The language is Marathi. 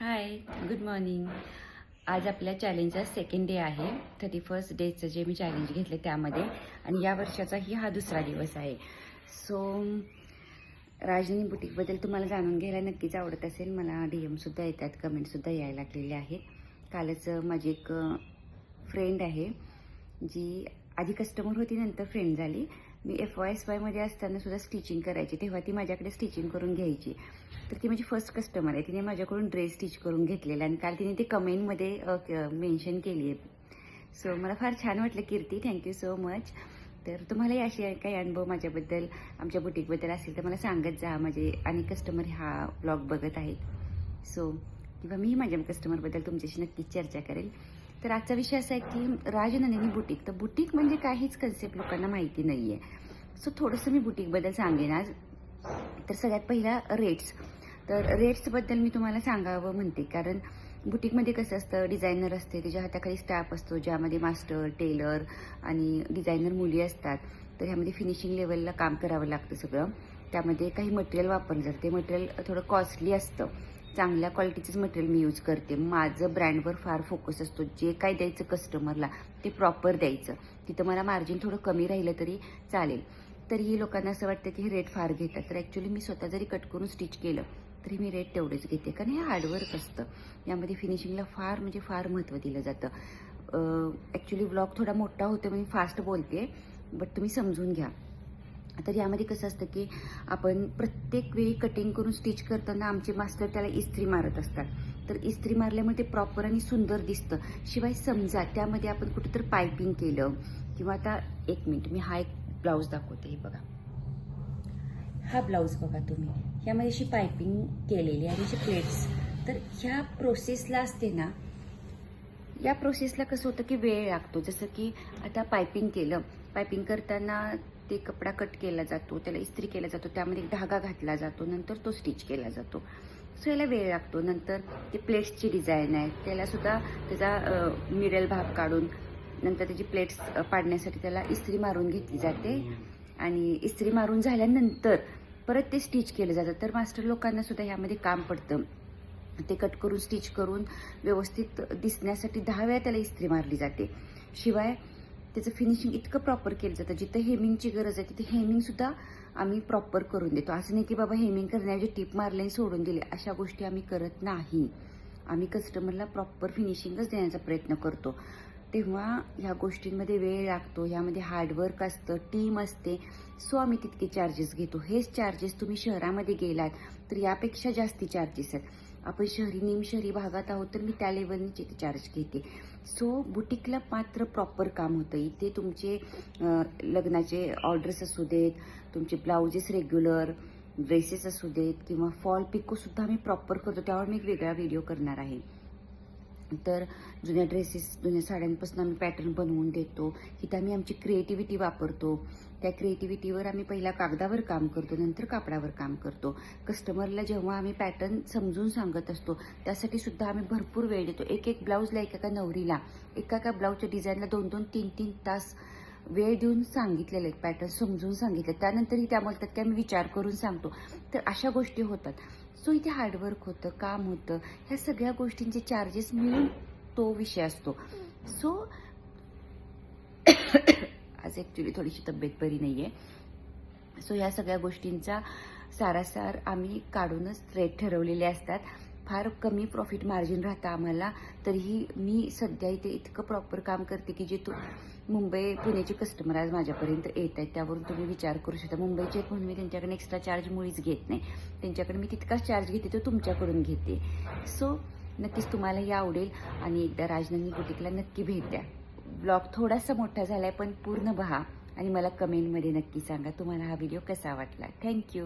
हाय, गुड मॉर्निंग. आज आपल्या चॅलेंजचा सेकंड डे आहे. 31st डेचं जे मी चॅलेंज घेतले त्यामध्ये, आणि या वर्षाचाही हा दुसरा दिवस आहे. सो राजधानी बुटीकबद्दल तुम्हाला जाणून घ्यायला नक्कीच आवडत असेल. मला DM सुद्धा येतात, कमेंटसुद्धा यायला लागलेले आहेत. कालच माझी एक फ्रेंड आहे जी आधी कस्टमर होती, नंतर फ्रेंड झाली. मी FYSYमध्ये असताना सुद्धा स्टिचिंग करायची, तेव्हा ती माझ्याकडे स्टिचिंग करून घ्यायची. तर ती माझी फर्स्ट कस्टमर आहे. तिने माझ्याकडून ड्रेस स्टिच करून घेतलेला आणि काल तिने ते कमेंटमध्ये मेन्शन केली आहे. सो मला फार छान वाटलं कीर्ती, थँक्यू सो मच. तर तुम्हालाही असे काही अनुभव माझ्याबद्दल, आमच्या बुटीकबद्दल असेल तर मला सांगत जा. माझे अनेक कस्टमर हा ब्लॉग बघत आहेत. सो किंवा मी माझ्या कस्टमरबद्दल तुमच्याशी नक्कीच चर्चा करेल. तर आजचा विषय असा आहे की राजनंदिनी बुटीक. तर बुटीक म्हणजे काहीच कन्सेप्ट लोकांना माहिती नाही आहे. सो थोडंसं मी बुटीकबद्दल सांगेन आज. तर सगळ्यात पहिला रेट्स. तर रेट्सबद्दल मी तुम्हाला सांगावं म्हणते, कारण बुटीकमध्ये कसं असतं, डिझायनर असते, त्याच्या हाताखाली स्टाफ असतो, ज्यामध्ये मास्टर, टेलर आणि डिझायनर मुली असतात. तर ह्यामध्ये फिनिशिंग लेवलला काम करावं लागतं सगळं. त्यामध्ये काही मटेरियल वापरलं जातं. ते मटेरियल थोडं कॉस्टली असतं. चांगल्या क्वालिटीचंच मटेरियल मी यूज करते. माझं ब्रँडवर फार फोकस असतो. जे काय द्यायचं कस्टमरला ते प्रॉपर द्यायचं. तिथं मला मार्जिन थोडं कमी राहिलं तरी चालेल. तरीही लोकांना असं वाटतं की हे रेट फार घेतात. तर ॲक्च्युली मी स्वतः जरी कट करून स्टिच केलं तरी मी रेट तेवढेच घेते, कारण हे हार्डवर्क असतं. यामध्ये फिनिशिंगला फार म्हणजे फार महत्त्व दिलं जातं. ॲक्च्युली ब्लॉग थोडा मोठा होतो म्हणून फास्ट बोलते, बट तुम्ही समजून घ्या. तर यामध्ये कसं असतं की आपण प्रत्येक वेळी कटिंग करून स्टिच करताना आमचे मास्टर त्याला इस्त्री मारत असतात. तर इस्त्री मारल्यामुळे ते प्रॉपर आणि सुंदर दिसतं. शिवाय समजा त्यामध्ये आपण कुठेतरी पायपिंग केलं, किंवा आता एक मिनिट, मी हा एक ब्लाऊज दाखवते. हे बघा, हा ब्लाऊज बघा तुम्ही, ह्यामध्ये अशी पायपिंग केलेली आहे, अशी प्लेट्स. तर ह्या प्रोसेसला असते ना, या प्रोसेसला कसं होतं की वेळ लागतो. जसं की आता पायपिंग केलं, पायपिंग करताना ते कपडा कट केला जातो, त्याला इस्त्री केला जातो, त्यामध्ये एक धागा घातला जातो, नंतर तो स्टिच केला जातो. सो याला वेळ लागतो. नंतर ते प्लेट्सची डिझाईन आहे, त्यालासुद्धा त्याचा मिडल भाग काढून नंतर त्याची प्लेट्स पाडण्यासाठी त्याला इस्त्री मारून घेतली जाते, आणि इस्त्री मारून झाल्यानंतर परत ते स्टिच केलं जातं. तर मास्टर लोकांना सुद्धा ह्यामध्ये काम पडतं. ते कट करून स्टिच करून व्यवस्थित दिसण्यासाठी 10 वेळा त्याला इस्त्री मारली जाते. शिवाय त्याचं फिनिशिंग इतकं प्रॉपर केलं जातं. जिथं हेमिंगची गरज आहे तिथे हेमिंगसुद्धा आम्ही प्रॉपर करून देतो. असं नाही की बाबा हेमिंग करण्याऐवजी टिप मारले सोडून दिले, अशा गोष्टी आम्ही करत नाही. आम्ही कस्टमरला प्रॉपर फिनिशिंगच देण्याचा प्रयत्न करतो. तेव्हा ह्या गोष्टींमध्ये वेळ लागतो, ह्यामध्ये हार्डवर्क असतं, टीम असते. सो आम्ही तितके चार्जेस घेतो. हेच चार्जेस तुम्ही शहरामध्ये गेलात तर यापेक्षा जास्ती चार्जेस आहेत. आपण निमशहरी भागात आहोत तर मी त्या लेवलनी चार्ज घेते. सो बुटीकला मात्र प्रॉपर काम होतं. इथे तुमचे लग्नाचे ऑर्डर्स असू देत, तुमचे ब्लाउजेस रेग्युलर, ड्रेसेस असू देत, किंवा फॉल पिकोसुद्धा आम्ही प्रॉपर करतो. त्यावर मी एक वेगळा व्हिडिओ करणार आहे. तर जुन्या ड्रेसेस, जुन्या साड्यांपासून आम्ही पॅटर्न बनवून देतो. इथं आम्ही आमची क्रिएटिव्हिटी वापरतो. त्या क्रिएटिव्हिटीवर आम्ही पहिला कागदावर काम करतो, नंतर कापडावर काम करतो. कस्टमरला जेव्हा आम्ही पॅटर्न समजून सांगत असतो त्यासाठी सुद्धा आम्ही भरपूर वेळ देतो. एक ब्लाऊजला, एका नवरीला, एका ब्लाऊजच्या डिझाईनला 2-2, 3-3 तास वेळ देऊन सांगितलेले आहेत, पॅटर्न समजून सांगितले. त्यानंतरही त्या बोलतात की आम्ही विचार करून सांगतो. तर अशा गोष्टी होतात. सो इथे हार्डवर्क होतं, काम होतं. ह्या सगळ्या गोष्टींचे चार्जेस मिळून तो विषय असतो. सो आज ॲक्च्युली थोडीशी तब्येत बरी नाही आहे. सो ह्या सगळ्या गोष्टींचा सारासार आम्ही काढूनच रेट ठरवलेले असतात. फार कमी प्रॉफिट मार्जिन राहतं आम्हाला. तरीही मी सध्या इथे इतकं प्रॉपर काम करते की जे मुंबई पुण्याचे कस्टमर आज माझ्यापर्यंत येत आहेत, त्यावरून तुम्ही विचार करू शकता. मुंबईचे आहेत म्हणून मी त्यांच्याकडे एक्स्ट्रा चार्ज मुळीच घेत नाही. त्यांच्याकडे मी तितकाच चार्ज घेते तो तुमच्याकडून घेते. सो नक्कीच तुम्हालाही आवडेल, आणि एकदा राजनंदिनी बुटीकला नक्की भेट द्या. ब्लॉग थोडासा मोठा झाला आहे, पण पूर्ण पहा आणि मला कमेंटमध्ये नक्की सांगा तुम्हाला हा व्हिडिओ कसा वाटला. थँक्यू.